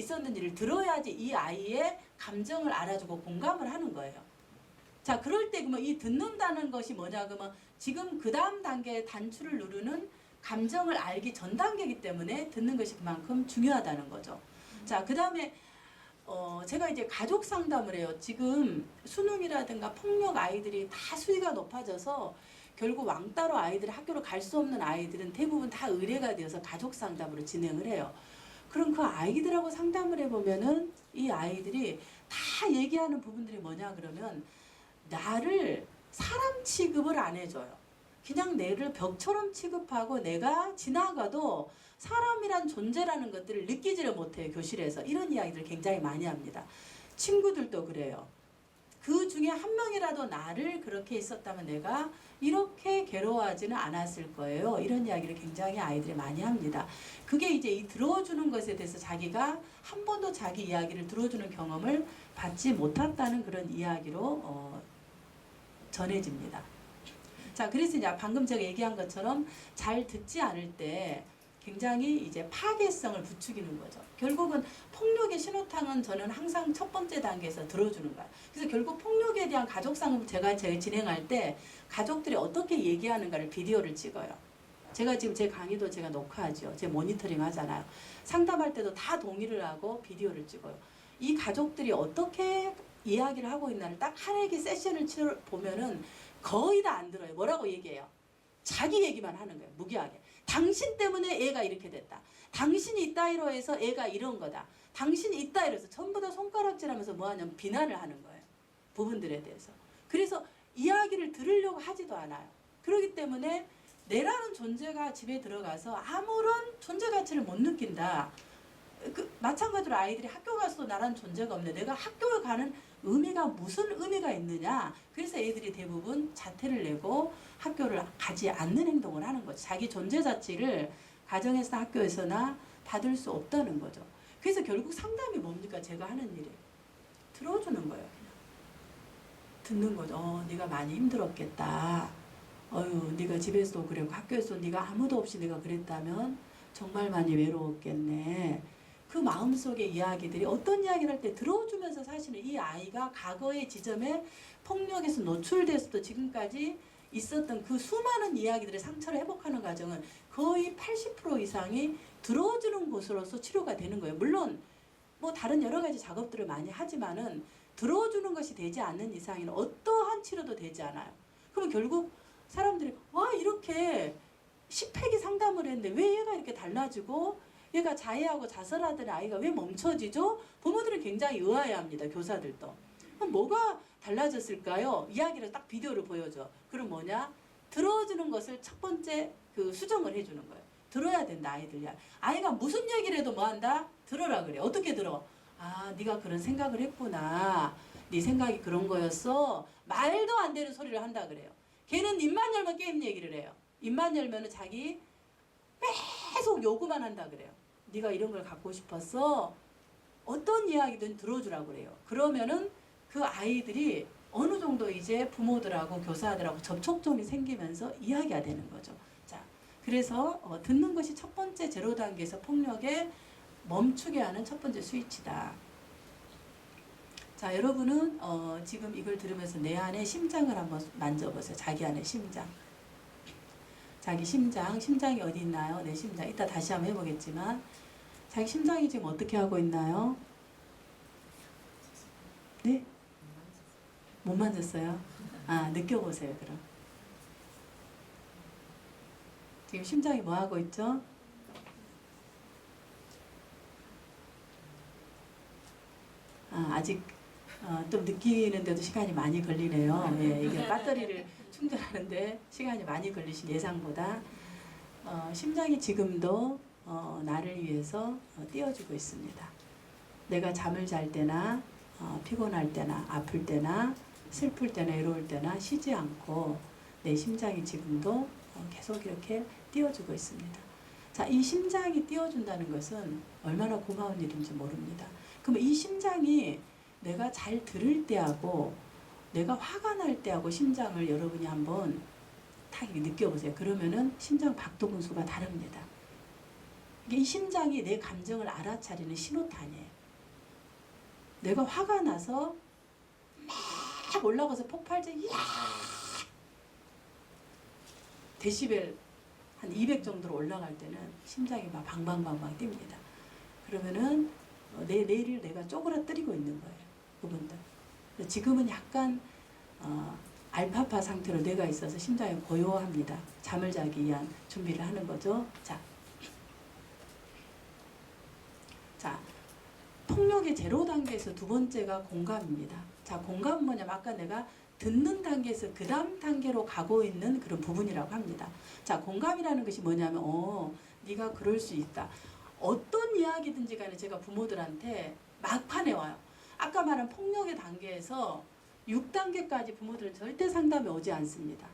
있었는지를 들어야지 이 아이의 감정을 알아주고 공감을 하는 거예요. 자, 그럴 때 그러면 이 듣는다는 것이 뭐냐 그러면 지금 그 다음 단계의 단추를 누르는 감정을 알기 전 단계이기 때문에 듣는 것이 그만큼 중요하다는 거죠. 자, 그 다음에 제가 이제 가족 상담을 해요. 지금 수능이라든가 폭력 아이들이 다 수위가 높아져서 결국 왕따로 아이들이 학교로 갈 수 없는 아이들은 대부분 다 의뢰가 되어서 가족 상담으로 진행을 해요. 그럼 그 아이들하고 상담을 해보면은 이 아이들이 다 얘기하는 부분들이 뭐냐 그러면 나를 사람 취급을 안 해줘요. 그냥 내를 벽처럼 취급하고 내가 지나가도 사람이란 존재라는 것들을 느끼지를 못해요. 교실에서. 이런 이야기를 굉장히 많이 합니다. 친구들도 그래요. 그 중에 한 명이라도 나를 그렇게 있었다면 내가 이렇게 괴로워하지는 않았을 거예요. 이런 이야기를 굉장히 아이들이 많이 합니다. 그게 이제 이 들어주는 것에 대해서 자기가 한 번도 자기 이야기를 들어주는 경험을 받지 못했다는 그런 이야기로 전해집니다. 자, 그래서 이제 방금 제가 얘기한 것처럼 잘 듣지 않을 때 굉장히 이제 파괴성을 부추기는 거죠. 결국은 폭력의 신호탄은 저는 항상 첫 번째 단계에서 들어주는 거예요. 그래서 결국 폭력에 대한 가족상담 제가 진행할 때 가족들이 어떻게 얘기하는가를 비디오를 찍어요. 제가 지금 제 강의도 제가 녹화하죠. 제 모니터링 하잖아요. 상담할 때도 다 동의를 하고 비디오를 찍어요. 이 가족들이 어떻게 이야기를 하고 있나를 딱 한 회기 세션을 보면은 거의 다 안 들어요. 뭐라고 얘기해요? 자기 얘기만 하는 거예요. 무기하게. 당신 때문에 애가 이렇게 됐다. 당신이 이따위로 해서 애가 이런 거다. 당신이 이따위로 해서 전부 다 손가락질하면서 뭐하냐면 비난을 하는 거예요. 부분들에 대해서. 그래서 이야기를 들으려고 하지도 않아요. 그렇기 때문에 내라는 존재가 집에 들어가서 아무런 존재 가치를 못 느낀다. 마찬가지로 아이들이 학교 가서도 나라는 존재가 없는데 내가 학교에 가는 의미가 무슨 의미가 있느냐. 그래서 애들이 대부분 자퇴를 내고 학교를 가지 않는 행동을 하는 거죠. 자기 존재 자체를 가정에서 학교에서나 받을 수 없다는 거죠. 그래서 결국 상담이 뭡니까? 제가 하는 일이 들어주는 거예요. 그냥 듣는 거죠. 네가 많이 힘들었겠다. 네가 집에서도 그랬고 학교에서도 네가 아무도 없이 네가 그랬다면 정말 많이 외로웠겠네. 그 마음속의 이야기들이 어떤 이야기를 할 때 들어주면서 사실은 이 아이가 과거의 지점에 폭력에서 노출돼서도 지금까지 있었던 그 수많은 이야기들의 상처를 회복하는 과정은 거의 80% 이상이 들어주는 곳으로서 치료가 되는 거예요. 물론 뭐 다른 여러 가지 작업들을 많이 하지만은 들어주는 것이 되지 않는 이상에는 어떠한 치료도 되지 않아요. 그러면 결국 사람들이 와 이렇게 10회기 상담을 했는데 왜 얘가 이렇게 달라지고 얘가 자해하고 자살하던 아이가 왜 멈춰지죠? 부모들은 굉장히 의아해합니다. 교사들도. 그럼 뭐가 달라졌을까요? 이야기를 딱 비디오를 보여줘. 그럼 뭐냐? 들어주는 것을 첫 번째 수정을 해주는 거예요. 들어야 된다 아이들이. 아이가 무슨 얘기를 해도 뭐 한다? 들어라 그래. 어떻게 들어? 아 네가 그런 생각을 했구나. 네 생각이 그런 거였어. 말도 안 되는 소리를 한다 그래요. 걔는 입만 열면 게임 얘기를 해요. 입만 열면은 자기 계속 요구만 한다 그래요. 네가 이런 걸 갖고 싶었어. 어떤 이야기든 들어주라고 그래요. 그러면은 그 아이들이 어느 정도 이제 부모들하고 교사들하고 접촉점이 생기면서 이야기가 되는 거죠. 자, 그래서 듣는 것이 첫 번째 제로 단계에서 폭력에 멈추게 하는 첫 번째 스위치다. 자, 여러분은 지금 이걸 들으면서 내 안의 심장을 한번 만져보세요. 자기 안의 심장. 자기 심장이 어디 있나요? 내 심장. 이따 다시 한번 해보겠지만 자기 심장이 지금 어떻게 하고 있나요? 네? 못 만졌어요? 아, 느껴보세요 그럼. 지금 심장이 뭐 하고 있죠? 아직 좀 느끼는데도 시간이 많이 걸리네요. 예, 이게 배터리를 충전하는데 시간이 많이 걸리신 예상보다 심장이 지금도 나를 위해서 뛰어주고 있습니다. 내가 잠을 잘 때나 피곤할 때나 아플 때나 슬플 때나 외로울 때나 쉬지 않고 내 심장이 지금도 계속 이렇게 뛰어주고 있습니다. 자, 이 심장이 뛰어준다는 것은 얼마나 고마운 일인지 모릅니다. 그럼 이 심장이 내가 잘 들을 때하고 내가 화가 날 때하고 심장을 여러분이 한번 딱 느껴보세요. 그러면은 심장 박동수가 다릅니다. 이 심장이 내 감정을 알아차리는 신호탄이에요. 내가 화가 나서 막 올라가서 폭발적 이야 데시벨 한 200 정도로 올라갈 때는 심장이 막 방방방방 뜁니다. 그러면은 내 뇌를 내가 쪼그라뜨리고 있는 거예요. 그분들. 지금은 약간 알파파 상태로 뇌가 있어서 심장이 고요합니다. 잠을 자기 위한 준비를 하는 거죠. 자, 폭력의 제로 단계에서 두 번째가 공감입니다. 자, 공감은 뭐냐면 아까 내가 듣는 단계에서 그 다음 단계로 가고 있는 그런 부분이라고 합니다. 자, 공감이라는 것이 뭐냐면 네가 그럴 수 있다. 어떤 이야기든지 간에 제가 부모들한테 막판에 와요. 아까 말한 폭력의 단계에서 6단계까지 부모들은 절대 상담에 오지 않습니다.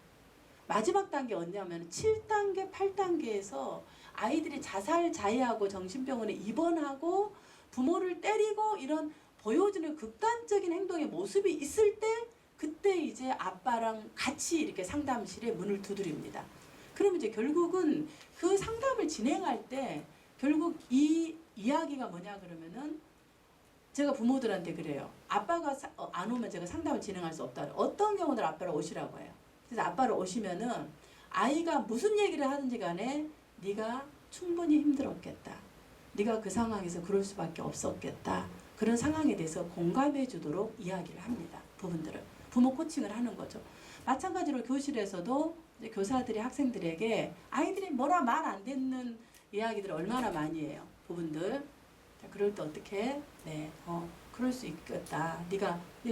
마지막 단계 언제냐면 7단계, 8단계에서 아이들이 자살, 자해하고 정신병원에 입원하고 부모를 때리고 이런 보여주는 극단적인 행동의 모습이 있을 때 그때 이제 아빠랑 같이 이렇게 상담실에 문을 두드립니다. 그럼 이제 결국은 그 상담을 진행할 때 결국 이 이야기가 뭐냐 그러면은 제가 부모들한테 그래요. 아빠가 안 오면 제가 상담을 진행할 수 없다. 어떤 경우들 아빠를 오시라고 해요. 그래서 아빠를 오시면은 아이가 무슨 얘기를 하든지 간에 네가 충분히 힘들었겠다. 네가 그 상황에서 그럴 수밖에 없었겠다. 그런 상황에 대해서 공감해 주도록 이야기를 합니다. 부분들은. 부모 코칭을 하는 거죠. 마찬가지로 교실에서도 이제 교사들이 학생들에게 아이들이 뭐라 말 안 듣는 이야기들을 얼마나 많이 해요. 부분들. 자, 그럴 때 어떻게? 네, 그럴 수 있겠다.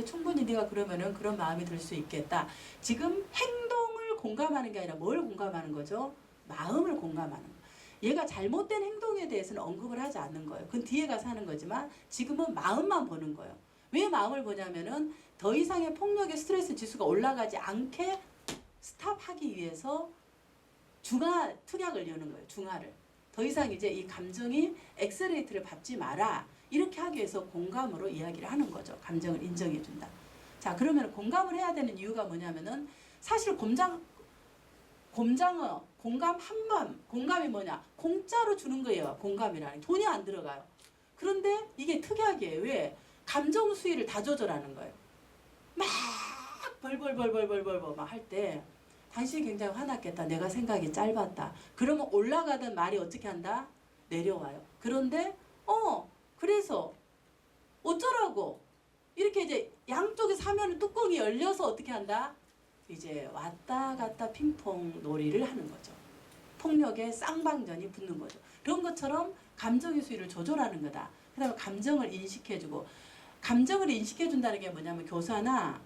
충분히 네가 그러면은 그런 마음이 들 수 있겠다. 지금 행동을 공감하는 게 아니라 뭘 공감하는 거죠? 마음을 공감하는 거. 얘가 잘못된 행동에 대해서는 언급을 하지 않는 거예요. 그건 뒤에 가서 하는 거지만 지금은 마음만 보는 거예요. 왜 마음을 보냐면은 더 이상의 폭력의 스트레스 지수가 올라가지 않게 스탑하기 위해서 특약을 여는 거예요. 중화를. 더 이상 이제 이 감정이 엑셀레이터를 밟지 마라. 이렇게 하기 위해서 공감으로 이야기를 하는 거죠. 감정을 인정해 준다. 자, 그러면 공감을 해야 되는 이유가 뭐냐면은 사실 공감이 뭐냐? 공짜로 주는 거예요. 공감이라는 게. 돈이 안 들어가요. 그런데 이게 특약이에요. 왜? 감정 수위를 다 조절하는 거예요. 막 벌벌벌벌벌벌 막 할 때 당신이 굉장히 화났겠다. 내가 생각이 짧았다. 그러면 올라가던 말이 어떻게 한다? 내려와요. 그런데 그래서 어쩌라고? 이렇게 이제 양쪽에서 하면 뚜껑이 열려서 어떻게 한다? 이제 왔다 갔다 핑퐁 놀이를 하는 거죠. 폭력의 쌍방전이 붙는 거죠. 그런 것처럼 감정의 수위를 조절하는 거다. 그 다음에 감정을 인식해주고 감정을 인식해준다는 게 뭐냐면 교사나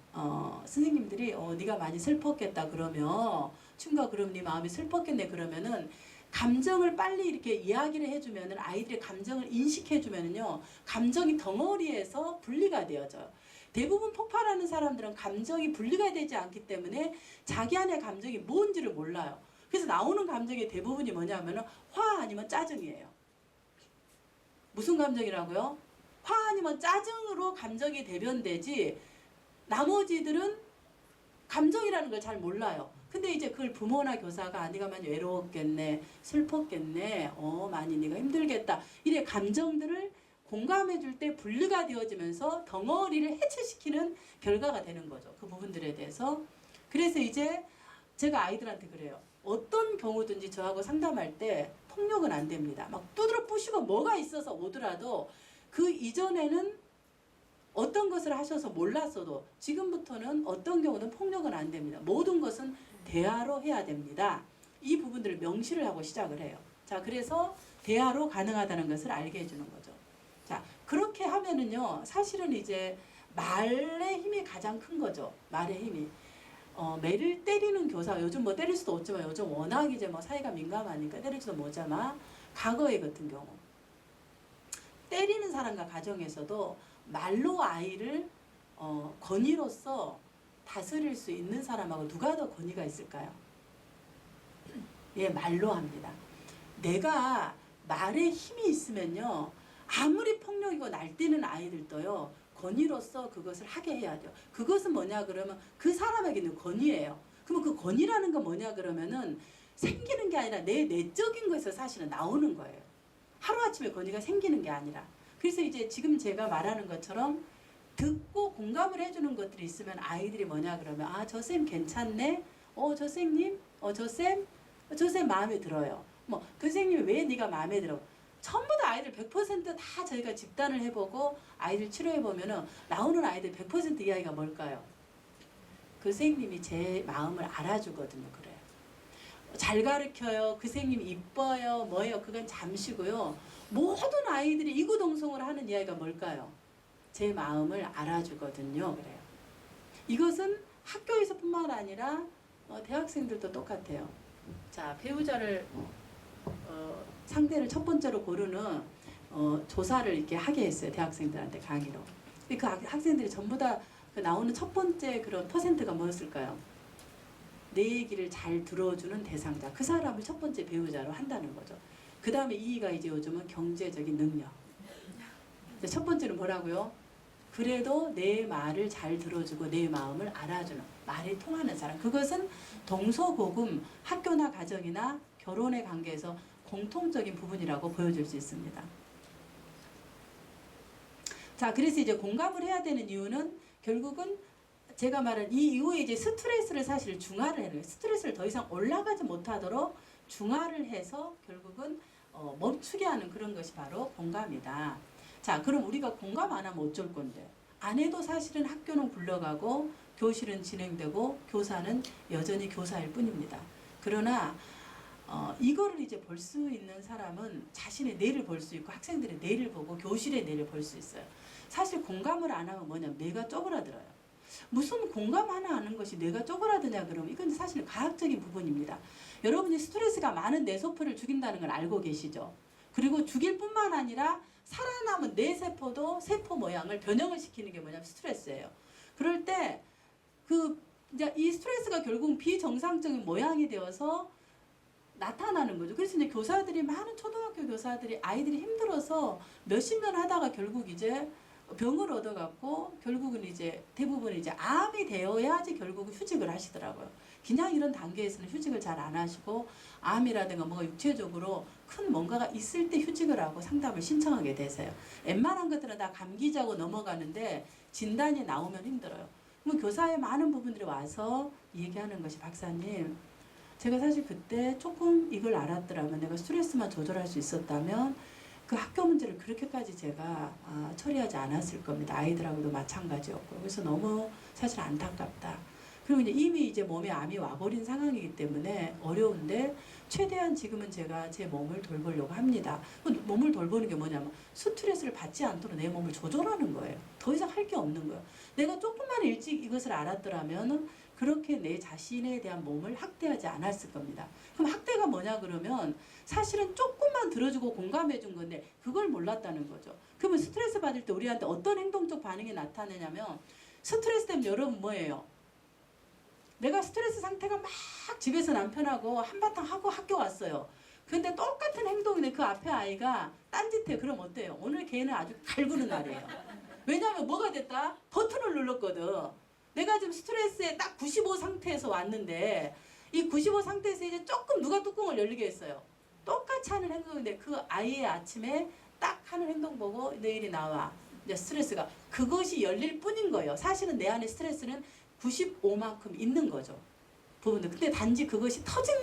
선생님들이 네가 많이 슬펐겠다 그러면 친구가 그럼 네 마음이 슬펐겠네 그러면은 감정을 빨리 이렇게 이야기를 해주면은 아이들의 감정을 인식해주면은요 감정이 덩어리에서 분리가 되어져요. 대부분 폭발하는 사람들은 감정이 분리가 되지 않기 때문에 자기 안의 감정이 뭔지를 몰라요. 그래서 나오는 감정의 대부분이 뭐냐면은 화 아니면 짜증이에요. 무슨 감정이라고요? 화 아니면 짜증으로 감정이 대변되지 나머지들은 감정이라는 걸 잘 몰라요. 근데 이제 그걸 부모나 교사가 네가 많이 외로웠겠네, 슬펐겠네, 많이 네가 힘들겠다 이래 감정들을 공감해 줄 때 분리가 되어지면서 덩어리를 해체시키는 결과가 되는 거죠. 그 부분들에 대해서. 그래서 이제 제가 아이들한테 그래요. 어떤 경우든지 저하고 상담할 때 폭력은 안 됩니다. 막 두드러 부시고 뭐가 있어서 오더라도 그 이전에는 어떤 것을 하셔서 몰랐어도 지금부터는 어떤 경우는 폭력은 안 됩니다. 모든 것은 대화로 해야 됩니다. 이 부분들을 명시를 하고 시작을 해요. 자, 그래서 대화로 가능하다는 것을 알게 해주는 거죠. 자, 그렇게 하면은요, 사실은 이제 말의 힘이 가장 큰 거죠. 말의 힘이. 매를 때리는 교사, 요즘 뭐 때릴 수도 없지만 요즘 워낙 이제 뭐 사회가 민감하니까 때리지도 못하지만 과거의 같은 경우. 때리는 사람과 가정에서도 말로 아이를 권위로서 다스릴 수 있는 사람하고 누가 더 권위가 있을까요? 예, 말로 합니다. 내가 말에 힘이 있으면요. 아무리 폭력이고 날뛰는 아이들도요. 권위로서 그것을 하게 해야 돼요. 그것은 뭐냐 그러면 그 사람에게 있는 권위예요. 그러면 그 권위라는 건 뭐냐 그러면은 생기는 게 아니라 내 내적인 것에서 사실은 나오는 거예요. 하루아침에 권위가 생기는 게 아니라. 그래서 이제 지금 제가 말하는 것처럼 듣고 공감을 해주는 것들이 있으면 아이들이 뭐냐 그러면 아, 저 쌤 괜찮네. 저 쌤님, 저 쌤 마음에 들어요. 뭐 그 선생님이 왜 네가 마음에 들어? 전부 다 아이들 100%다 저희가 집단을 해보고 아이들 치료해보면은 나오는 아이들 100% 이야기가 뭘까요? 그 선생님이 제 마음을 알아주거든요. 그래요. 잘 가르쳐요. 그 선생님이 이뻐요. 뭐예요? 그건 잠시고요. 모든 아이들이 이구동성으로 하는 이야기가 뭘까요? 제 마음을 알아주거든요. 그래요. 이것은 학교에서뿐만 아니라 대학생들도 똑같아요. 자, 배우자를 상대를 첫 번째로 고르는 조사를 이렇게 하게 했어요. 대학생들한테 강의로. 그 학생들이 전부 다 그 나오는 첫 번째 그런 퍼센트가 뭐였을까요? 내 얘기를 잘 들어주는 대상자. 그 사람을 첫 번째 배우자로 한다는 거죠. 그 다음에 2위가 이제 요즘은 경제적인 능력. 첫 번째는 뭐라고요? 그래도 내 말을 잘 들어주고 내 마음을 알아주는, 말이 통하는 사람. 그것은 동서고금 학교나 가정이나 결혼의 관계에서 공통적인 부분이라고 보여줄 수 있습니다. 자, 그래서 이제 공감을 해야 되는 이유는 결국은 제가 말한 이 이후에 이제 스트레스를 사실 중화를 해요. 스트레스를 더 이상 올라가지 못하도록 중화를 해서 결국은 멈추게 하는 그런 것이 바로 공감이다. 자, 그럼 우리가 공감 안 하면 어쩔 건데? 안 해도 사실은 학교는 굴러가고 교실은 진행되고 교사는 여전히 교사일 뿐입니다. 그러나 이거를 이제 볼 수 있는 사람은 자신의 뇌를 볼 수 있고 학생들의 뇌를 보고 교실의 뇌를 볼 수 있어요. 사실 공감을 안 하면 뭐냐면 뇌가 쪼그라들어요. 무슨 공감 하나 하는 것이 뇌가 쪼그라드냐 그러면 이건 사실 과학적인 부분입니다. 여러분이 스트레스가 많은 뇌세포를 죽인다는 걸 알고 계시죠? 그리고 죽일 뿐만 아니라 살아남은 뇌세포도 세포 모양을 변형을 시키는 게 뭐냐면 스트레스예요. 그럴 때 이제 이 스트레스가 결국 비정상적인 모양이 되어서 나타나는 거죠. 그래서 이제 교사들이 많은 초등학교 교사들이 아이들이 힘들어서 몇십 년 하다가 결국 이제 병을 얻어갖고 결국은 이제 대부분 이제 암이 되어야지 결국은 휴직을 하시더라고요. 그냥 이런 단계에서는 휴직을 잘 안 하시고 암이라든가 뭔가 육체적으로 큰 뭔가가 있을 때 휴직을 하고 상담을 신청하게 되세요. 웬만한 것들은 다 감기자고 넘어가는데 진단이 나오면 힘들어요. 그럼 교사의 많은 부분들이 와서 얘기하는 것이 박사님, 제가 사실 그때 조금 이걸 알았더라면 내가 스트레스만 조절할 수 있었다면 그 학교 문제를 그렇게까지 제가 처리하지 않았을 겁니다. 아이들하고도 마찬가지였고. 그래서 너무 사실 안타깝다. 그리고 이제 이미 이제 몸에 암이 와버린 상황이기 때문에 어려운데 최대한 지금은 제가 제 몸을 돌보려고 합니다. 몸을 돌보는 게 뭐냐면 스트레스를 받지 않도록 내 몸을 조절하는 거예요. 더 이상 할 게 없는 거예요. 내가 조금만 일찍 이것을 알았더라면 그렇게 내 자신에 대한 몸을 학대하지 않았을 겁니다. 그럼 학대가 뭐냐 그러면 사실은 조금만 들어주고 공감해 준 건데 그걸 몰랐다는 거죠. 그러면 스트레스 받을 때 우리한테 어떤 행동적 반응이 나타나냐면 스트레스 때문에 여러분 뭐예요? 내가 스트레스 상태가 막 집에서 남편하고 한바탕 하고 학교 왔어요. 근데 똑같은 행동인데 그 앞에 아이가 딴짓해. 그럼 어때요? 오늘 걔는 아주 갈구는 날이에요. 왜냐하면 뭐가 됐다? 버튼을 눌렀거든. 내가 지금 스트레스에 딱 95 상태에서 왔는데 이 95 상태에서 이제 조금 누가 뚜껑을 열리게 했어요. 똑같이 하는 행동인데 그 아이의 아침에 딱 하는 행동 보고 내일이 나와. 이제 스트레스가 그것이 열릴 뿐인 거예요. 사실은 내 안에 스트레스는 95만큼 있는 거죠. 부분들. 근데 단지 그것이 터진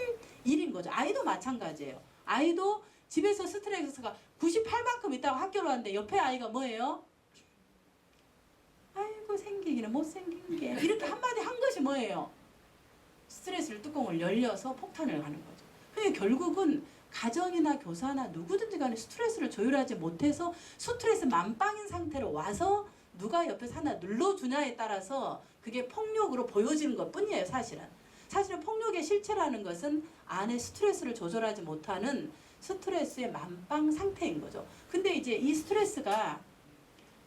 일인 거죠. 아이도 마찬가지예요. 아이도 집에서 스트레스가 98만큼 있다고 학교로 왔는데 옆에 아이가 뭐예요? 아이고 생기기는 못생긴 게 이렇게 한마디 한 것이 뭐예요? 스트레스를 뚜껑을 열려서 폭탄을 가는 거죠. 그러니까 결국은 가정이나 교사나 누구든지 간에 스트레스를 조율하지 못해서 스트레스 만빵인 상태로 와서 누가 옆에서 하나 눌러주냐에 따라서 그게 폭력으로 보여지는 것 뿐이에요. 사실은 폭력의 실체라는 것은 안에 스트레스를 조절하지 못하는 스트레스의 만빵 상태인 거죠. 근데 이제 이 스트레스가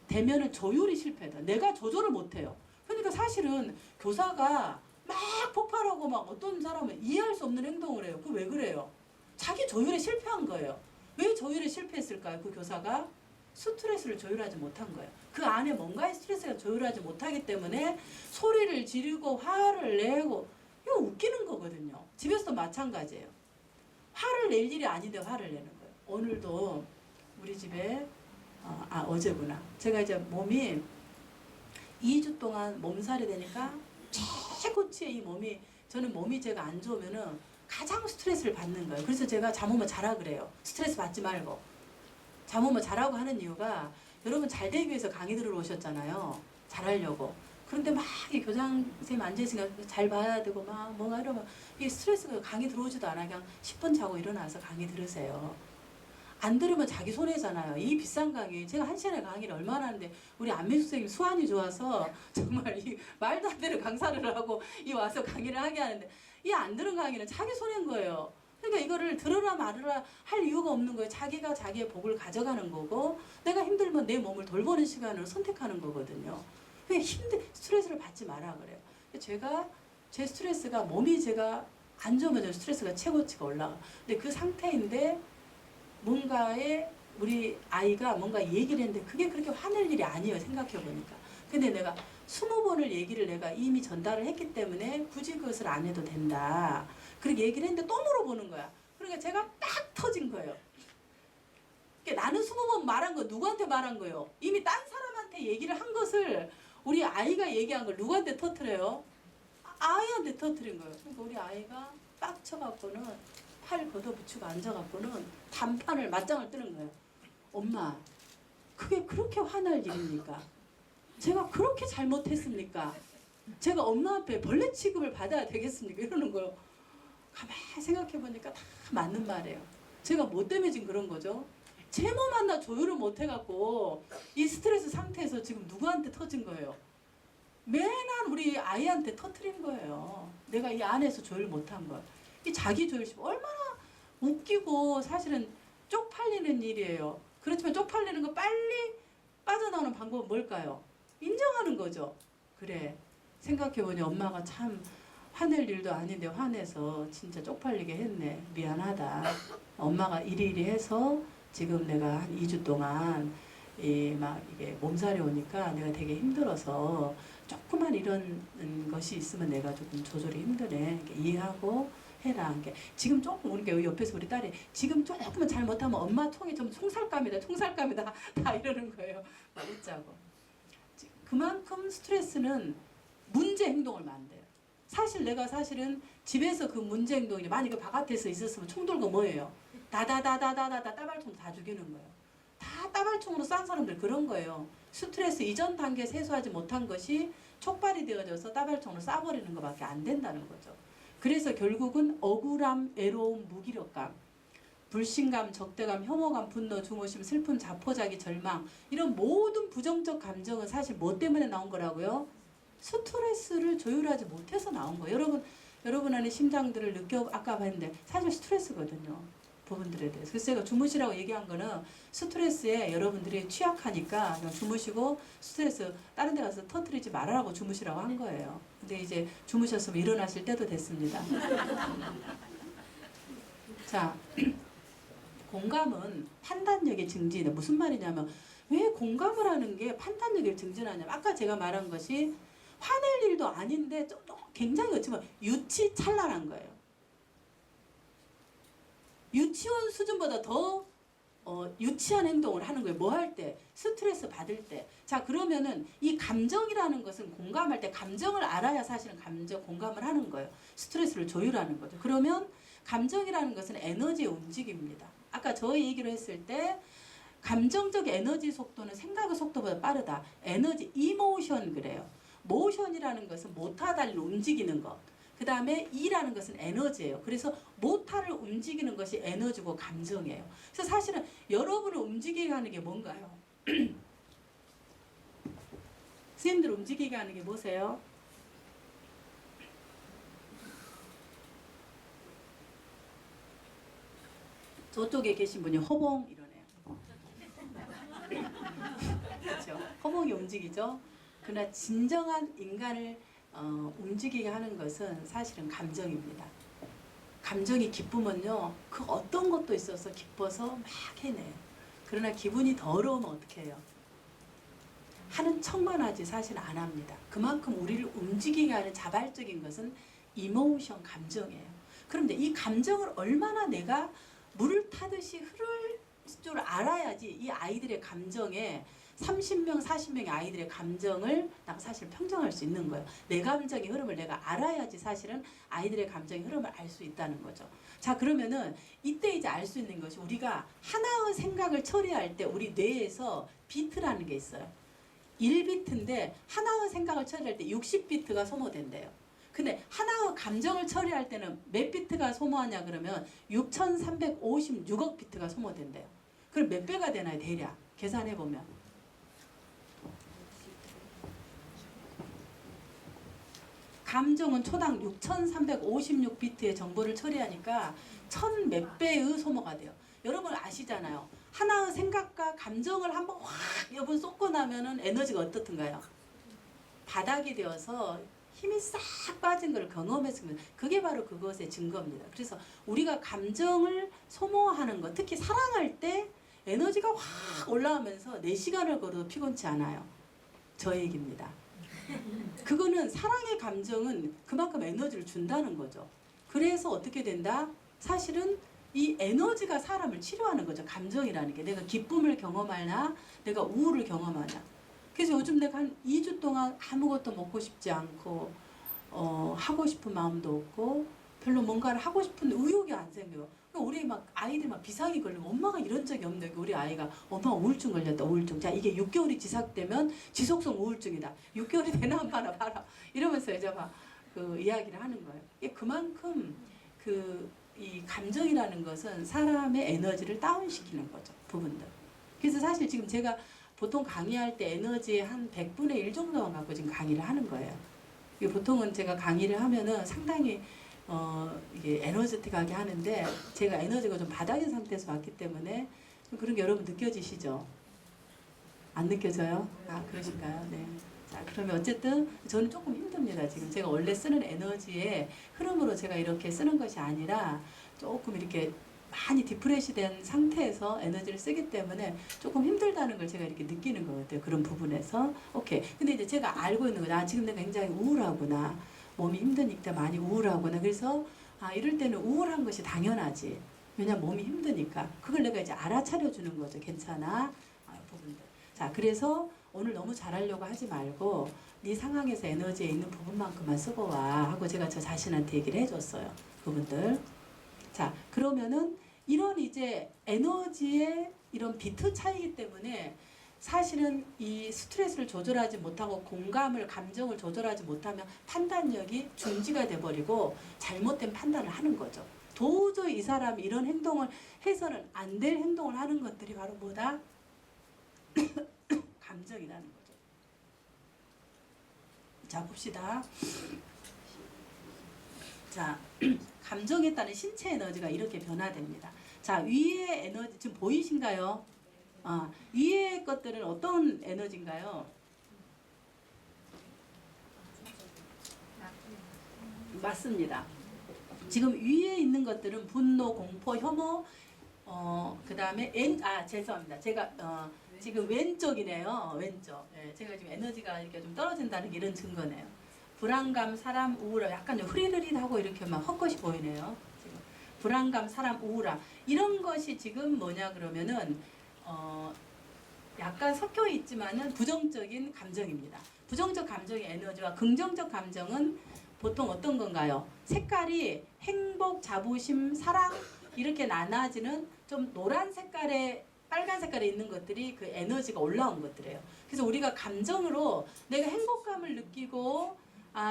되면은 조율이 실패다. 내가 조절을 못해요. 그러니까 사실은 교사가 막 폭발하고 막 어떤 사람은 이해할 수 없는 행동을 해요. 그 왜 그래요? 자기 조율에 실패한 거예요. 왜 조율에 실패했을까요? 그 교사가 스트레스를 조율하지 못한 거예요. 그 안에 뭔가의 스트레스가 조율하지 못하기 때문에 소리를 지르고 화를 내고 이거 웃기는 거거든요. 집에서도 마찬가지예요. 화를 낼 일이 아닌데 화를 내는 거예요. 오늘도 우리 집에 어제구나. 제가 이제 몸이 2주 동안 몸살이 되니까 최고치의 이 몸이, 저는 몸이 제가 안 좋으면은 가장 스트레스를 받는 거예요. 그래서 제가 잠 오면 자라 그래요. 스트레스 받지 말고. 잠 오면 자라고 하는 이유가, 여러분 잘 되기 위해서 강의 들으러 오셨잖아요. 잘하려고. 그런데 막 이 교장 선생님 앉아있으니까 잘 봐야 되고 막 뭔가 이러면 이 스트레스가, 강의 들어오지도 않아. 그냥 10분 자고 일어나서 강의 들으세요. 안 들으면 자기 손해잖아요. 이 비싼 강의, 제가 1시간에 강의를 얼마나 하는데, 우리 안민수 선생님 수완이 좋아서 정말 이 말도 안 되는 강사를 하고 이 와서 강의를 하게 하는데, 이 안 들은 강의는 자기 손해인 거예요. 그러니까 이거를 들으라 말으라 할 이유가 없는 거예요. 자기가 자기의 복을 가져가는 거고, 내가 힘들면 내 몸을 돌보는 시간을 선택하는 거거든요. 그러니까 스트레스를 받지 마라 그래요. 제가 제 스트레스가, 몸이 제가 안 좋으면 저 스트레스가 최고치가 올라가. 근데 그 상태인데 뭔가에 우리 아이가 뭔가 얘기를 했는데 그게 그렇게 화낼 일이 아니에요. 생각해보니까. 근데 내가 20번을 얘기를 내가 이미 전달을 했기 때문에 굳이 그것을 안 해도 된다. 그렇게 얘기를 했는데 또 물어보는 거야. 그러니까 제가 딱 터진 거예요. 그러니까 나는 20번 말한 거 누구한테 말한 거예요? 이미 딴 사람한테 얘기를 한 것을 우리 아이가 얘기한 걸 누구한테 터뜨려요? 아이한테 터뜨린 거예요. 그러니까 우리 아이가 빡쳐갖고는 팔 걷어붙이고 앉아갖고는 단판을 맞짱을 뜨는 거예요. 엄마, 그게 그렇게 화날 일입니까? 제가 그렇게 잘못했습니까? 제가 엄마 앞에 벌레 취급을 받아야 되겠습니까? 이러는 거예요. 가만히 생각해보니까 다 맞는 말이에요. 제가 뭐 때문에 지금 그런 거죠? 제 몸 하나 조율을 못해갖고 이 스트레스 상태에서 지금 누구한테 터진 거예요? 맨날 우리 아이한테 터뜨린 거예요. 내가 이 안에서 조율 못한 거. 이 자기 조율심 얼마나 웃기고 사실은 쪽팔리는 일이에요. 그렇지만 쪽팔리는 거 빨리 빠져나오는 방법은 뭘까요? 인정하는 거죠. 그래, 생각해보니 엄마가 참 화낼 일도 아닌데 화내서 진짜 쪽팔리게 했네. 미안하다. 엄마가 이리이리 해서 지금 내가 한 2주 동안 막 이게 몸살이 오니까 내가 되게 힘들어서 조그만 이런 것이 있으면 내가 조금 조절이 힘드네. 이해하고 해라. 지금 조금 우리 옆에서 우리 딸이 지금 조금만 잘못하면 엄마 통이 좀 총살감이다, 총살감이다 다 이러는 거예요. 막 웃자고. 그만큼 스트레스는 문제 행동을 만들어요. 사실은 집에서 그 문제 행동이 만약 그 바깥에서 있었으면 총 들고 뭐예요? 다다다다다다 따발총 다 죽이는 거예요. 다 따발총으로 싼 사람들 그런 거예요. 스트레스 이전 단계에 세수하지 못한 것이 촉발이 되어져서 따발총으로 쏴버리는 것밖에 안 된다는 거죠. 그래서 결국은 억울함, 외로움, 무기력감, 불신감, 적대감, 혐오감, 분노, 중호심, 슬픔, 자포자기, 절망, 이런 모든 부정적 감정은 사실 뭐 때문에 나온 거라고요? 스트레스를 조율하지 못해서 나온 거예요. 여러분 안에 심장들을 아까 봤는데 사실 스트레스거든요. 부분들에 대해서. 그래서 제가 주무시라고 얘기한 거는 스트레스에 여러분들이 취약하니까 그냥 주무시고 스트레스 다른 데 가서 터뜨리지 말라고 주무시라고 한 거예요. 근데 이제 주무셨으면 일어나실 때도 됐습니다. 자, 공감은 판단력의 증진이다. 무슨 말이냐면 왜 공감을 하는 게 판단력을 증진하냐면 아까 제가 말한 것이 화낼 일도 아닌데 굉장히 어찌보면 유치찬란한 거예요. 유치원 수준보다 더 유치한 행동을 하는 거예요. 뭐 할 때? 스트레스 받을 때. 자, 그러면은 이 감정이라는 것은 공감할 때 감정을 알아야 사실은 공감을 하는 거예요. 스트레스를 조율하는 거죠. 그러면 감정이라는 것은 에너지의 움직임입니다. 아까 저 얘기를 했을 때 감정적 에너지 속도는 생각의 속도보다 빠르다. 에너지, 이모션 그래요. 모션이라는 것은 모타달리 움직이는 것. 그 다음에 E라는 것은 에너지예요. 그래서 모타를 움직이는 것이 에너지고 감정이에요. 그래서 사실은 여러분을 움직이게 하는 게 뭔가요? 선생님들 움직이게 하는 게 뭐세요? 저쪽에 계신 분이 허봉 이러네요. 그렇죠? 허봉이 움직이죠? 그러나 진정한 인간을 움직이게 하는 것은 사실은 감정입니다. 감정이 기쁘면요, 그 어떤 것도 있어서 기뻐서 막 해내요. 그러나 기분이 더러우면 어떻게 해요? 하는 척만 하지 사실 안 합니다. 그만큼 우리를 움직이게 하는 자발적인 것은 이모션, 감정이에요. 그런데 이 감정을 얼마나 내가 물을 타듯이 흐를 줄 알아야지 이 아이들의 감정에 30명, 40명의 아이들의 감정을 내가 사실 평정할 수 있는 거예요. 내 감정의 흐름을 내가 알아야지 사실은 아이들의 감정의 흐름을 알 수 있다는 거죠. 자, 그러면은 이때 이제 알 수 있는 것이 우리가 하나의 생각을 처리할 때 우리 뇌에서 비트라는 게 있어요. 1비트인데 하나의 생각을 처리할 때 60비트가 소모된대요. 근데 하나의 감정을 처리할 때는 몇 비트가 소모하냐 그러면 6356억 비트가 소모된대요. 그럼 몇 배가 되나요? 대략 계산해보면. 감정은 초당 6356비트의 정보를 처리하니까 1000 몇 배의 소모가 돼요. 여러분 아시잖아요. 하나의 생각과 감정을 한번 확 여분 쏟고 나면은 에너지가 어떻든가요? 바닥이 되어서 힘이 싹 빠진 걸 경험했으면 그게 바로 그것의 증거입니다. 그래서 우리가 감정을 소모하는 것, 특히 사랑할 때 에너지가 확 올라오면서 4시간을 걸어도 피곤치 않아요. 저 얘기입니다. 그거는 사랑의 감정은 그만큼 에너지를 준다는 거죠. 그래서 어떻게 된다? 사실은 이 에너지가 사람을 치료하는 거죠. 감정이라는 게. 내가 기쁨을 경험하나 내가 우울을 경험하나. 그래서 요즘 내가 한 2주 동안 아무것도 먹고 싶지 않고 하고 싶은 마음도 없고 별로 뭔가를 하고 싶은 의욕이 안 생겨요. 우리 막 아이들 막 비상이 걸리면 엄마가 이런 적이 없는데 우리 아이가 엄마 우울증 걸렸다 우울증. 자 이게 6개월이 지속되면 지속성 우울증이다. 6개월이 되나 안 봐라 봐라 이러면서 이제 막 그 이야기를 하는 거예요. 이게 그만큼 이 감정이라는 것은 사람의 에너지를 다운시키는 거죠. 부분들. 그래서 사실 지금 제가 보통 강의할 때 에너지의 한 100분의 1 정도만 갖고 지금 강의를 하는 거예요. 보통은 제가 강의를 하면은 상당히 이게 에너지틱하게 하는데 제가 에너지가 좀 바닥인 상태에서 왔기 때문에 좀 그런 게 여러분 느껴지시죠? 안 느껴져요? 아 그러실까요? 네. 자 그러면 어쨌든 저는 조금 힘듭니다. 지금 제가 원래 쓰는 에너지의 흐름으로 제가 이렇게 쓰는 것이 아니라 조금 이렇게 많이 디프레시 된 상태에서 에너지를 쓰기 때문에 조금 힘들다는 걸 제가 이렇게 느끼는 것 같아요. 그런 부분에서 오케이. 근데 이제 제가 알고 있는 거죠. 아 지금 내가 굉장히 우울하구나. 몸이 힘드니까 많이 우울하구나. 그래서 아 이럴 때는 우울한 것이 당연하지. 왜냐면 몸이 힘드니까. 그걸 내가 이제 알아차려 주는 거죠. 괜찮아. 부분들. 자 그래서 오늘 너무 잘하려고 하지 말고 네 상황에서 에너지에 있는 부분만큼만 쓰고 와 하고 제가 저 자신한테 얘기를 해줬어요. 그분들. 자 그러면은 이런 이제 에너지의 이런 비트 차이기 때문에 사실은 이 스트레스를 조절하지 못하고 공감을 감정을 조절하지 못하면 판단력이 중지가 돼버리고 잘못된 판단을 하는 거죠. 도저히 이 사람이 이런 행동을 해서는 안 될 행동을 하는 것들이 바로 뭐다? 감정이라는 거죠. 자 봅시다. 자 감정에 따른 신체 에너지가 이렇게 변화됩니다. 자 위의 에너지 지금 보이신가요? 위의 것들은 어떤 에너지인가요? 맞습니다. 지금 위에 있는 것들은 분노, 공포, 혐오, 그 다음에 죄송합니다. 제가 지금 왼쪽이네요. 왼쪽. 예, 제가 지금 에너지가 이렇게 좀 떨어진다는 게 이런 증거네요. 불안감, 사람, 우울함, 약간 흐릿흐릿하고 이렇게 막 헛것이 보이네요. 지금 불안감, 사람, 우울함 이런 것이 지금 뭐냐 그러면은 약간 섞여 있지만은 부정적인 감정입니다. 부정적 감정의 에너지와 긍정적 감정은 보통 어떤 건가요? 색깔이 행복, 자부심, 사랑 이렇게 나눠지는 좀 노란 색깔의 빨간 색깔에 있는 것들이 그 에너지가 올라온 것들이에요. 그래서 우리가 감정으로 내가 행복감을 느끼고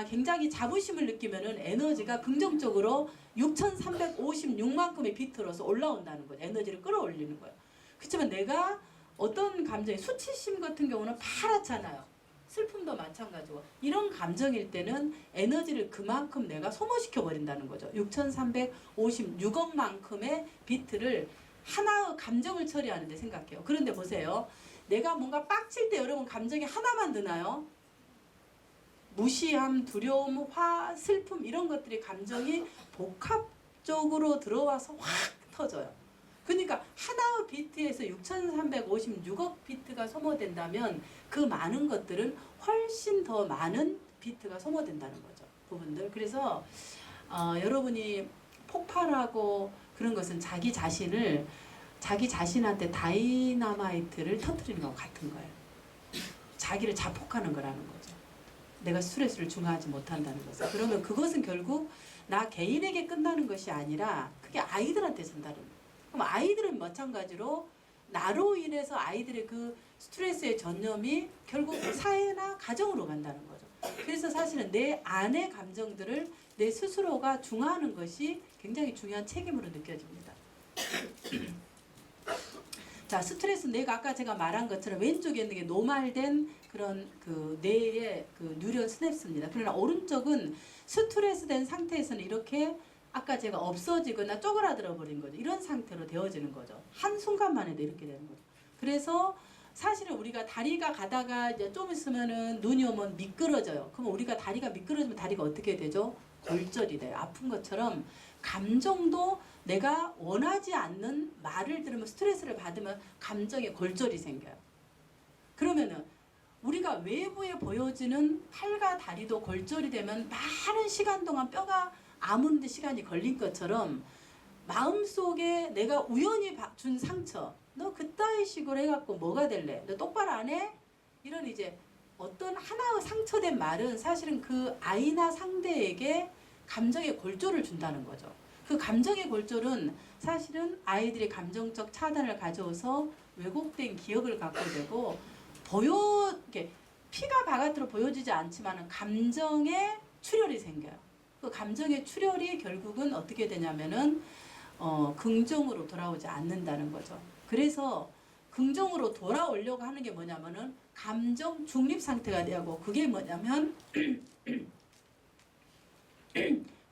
굉장히 자부심을 느끼면은 에너지가 긍정적으로 6356만큼의 비트로서 올라온다는 거죠. 에너지를 끌어올리는 거예요. 그렇지만 내가 어떤 감정이 수치심 같은 경우는 파랗잖아요. 슬픔도 마찬가지고 이런 감정일 때는 에너지를 그만큼 내가 소모시켜 버린다는 거죠. 6356억만큼의 비트를 하나의 감정을 처리하는데 생각해요. 그런데 보세요. 내가 뭔가 빡칠 때 여러분 감정이 하나만 드나요? 무시함, 두려움, 화, 슬픔 이런 것들이 감정이 복합적으로 들어와서 확 터져요. 그러니까 하나의 비트에서 6356억 비트가 소모된다면 그 많은 것들은 훨씬 더 많은 비트가 소모된다는 거죠. 부분들. 그래서 여러분이 폭발하고 그런 것은 자기 자신한테 다이나마이트를 터뜨리는 것 같은 거예요. 자기를 자폭하는 거라는 거죠. 내가 스트레스를 중화하지 못한다는 것을. 그러면 그것은 결국 나 개인에게 끝나는 것이 아니라 그게 아이들한테 전달을. 그럼 아이들은 마찬가지로 나로 인해서 아이들의 그 스트레스의 전염이 결국 사회나 가정으로 간다는 거죠. 그래서 사실은 내 안의 감정들을 내 스스로가 중화하는 것이 굉장히 중요한 책임으로 느껴집니다. 자, 스트레스 내가 아까 제가 말한 것처럼 왼쪽에 있는 게 노말된 그런 그 뇌의 그 뉴런 스냅스입니다. 그러나 오른쪽은 스트레스된 상태에서는 이렇게 아까 제가 없어지거나 쪼그라들어 버린 거죠. 이런 상태로 되어지는 거죠. 한순간만에도 이렇게 되는 거죠. 그래서 사실은 우리가 다리가 가다가 이제 좀 있으면은 눈이 오면 미끄러져요. 그럼 우리가 다리가 미끄러지면 다리가 어떻게 되죠? 골절이 돼요. 아픈 것처럼 감정도 내가 원하지 않는 말을 들으면 스트레스를 받으면 감정에 골절이 생겨요. 그러면은 우리가 외부에 보여지는 팔과 다리도 골절이 되면 많은 시간 동안 뼈가 아무는데 시간이 걸린 것처럼 마음속에 내가 우연히 준 상처, 너 그따위 식으로 해갖고 뭐가 될래? 너 똑바로 안 해? 이런 이제 어떤 하나의 상처된 말은 사실은 그 아이나 상대에게 감정의 골절을 준다는 거죠. 그 감정의 골절은 사실은 아이들이 감정적 차단을 가져와서 왜곡된 기억을 갖게 되고 이렇게 피가 바깥으로 보여지지 않지만 감정의 출혈이 생겨요. 그 감정의 출혈이 결국은 어떻게 되냐면은 긍정으로 돌아오지 않는다는 거죠. 그래서 긍정으로 돌아오려고 하는 게 뭐냐면은 감정 중립 상태가 되고 그게 뭐냐면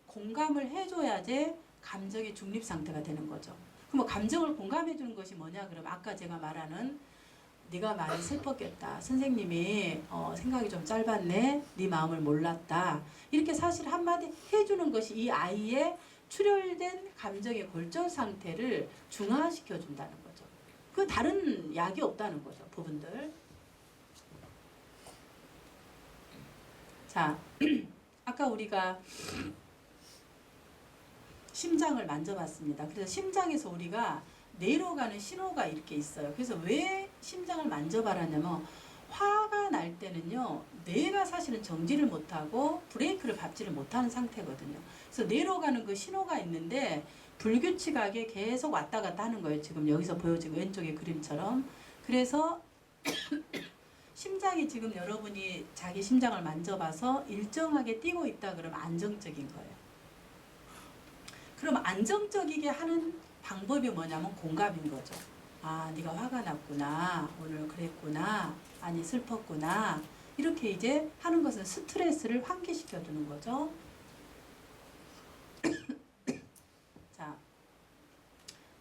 공감을 해줘야지 감정의 중립 상태가 되는 거죠. 그럼 감정을 공감해 주는 것이 뭐냐? 그러면 아까 제가 말하는 네가 많이 슬펐겠다. 선생님이 생각이 좀 짧았네. 네 마음을 몰랐다. 이렇게 사실 한마디 해주는 것이 이 아이의 출혈된 감정의 골절 상태를 중화시켜 준다는 거죠. 그 다른 약이 없다는 거죠. 부분들. 자, 아까 우리가 심장을 만져봤습니다. 그래서 심장에서 우리가 내려가는 신호가 이렇게 있어요. 그래서 왜 심장을 만져봐라냐면 화가 날 때는요. 뇌가 사실은 정지를 못하고 브레이크를 밟지를 못하는 상태거든요. 그래서 내려가는 그 신호가 있는데 불규칙하게 계속 왔다 갔다 하는 거예요. 지금 여기서 보여지는 왼쪽의 그림처럼. 그래서 심장이 지금 여러분이 자기 심장을 만져봐서 일정하게 뛰고 있다 그러면 안정적인 거예요. 그럼 안정적이게 하는 방법이 뭐냐면 공감인 거죠. 아, 네가 화가 났구나. 오늘 그랬구나. 아니 슬펐구나. 이렇게 이제 하는 것은 스트레스를 환기시켜 주는 거죠. 자,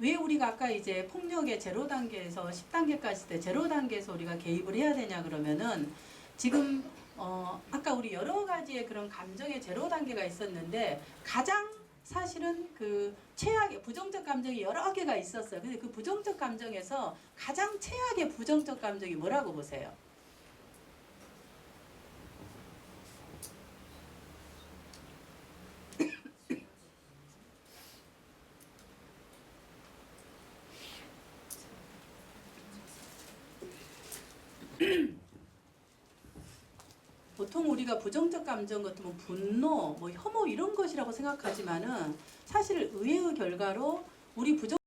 왜 우리가 아까 이제 폭력의 0단계에서 10단계까지 때 0단계에서 우리가 개입을 해야 되냐 그러면은 지금 아까 우리 여러 가지의 그런 감정의 0단계가 있었는데 가장 사실은 그 최악의 부정적 감정이 여러 개가 있었어요. 근데 그 부정적 감정에서 가장 최악의 부정적 감정이 뭐라고 보세요? 보통 우리가 부정적 감정 같으면 분노, 뭐 혐오 이런 것이라고 생각하지만은 사실 의외의 결과로 우리 부정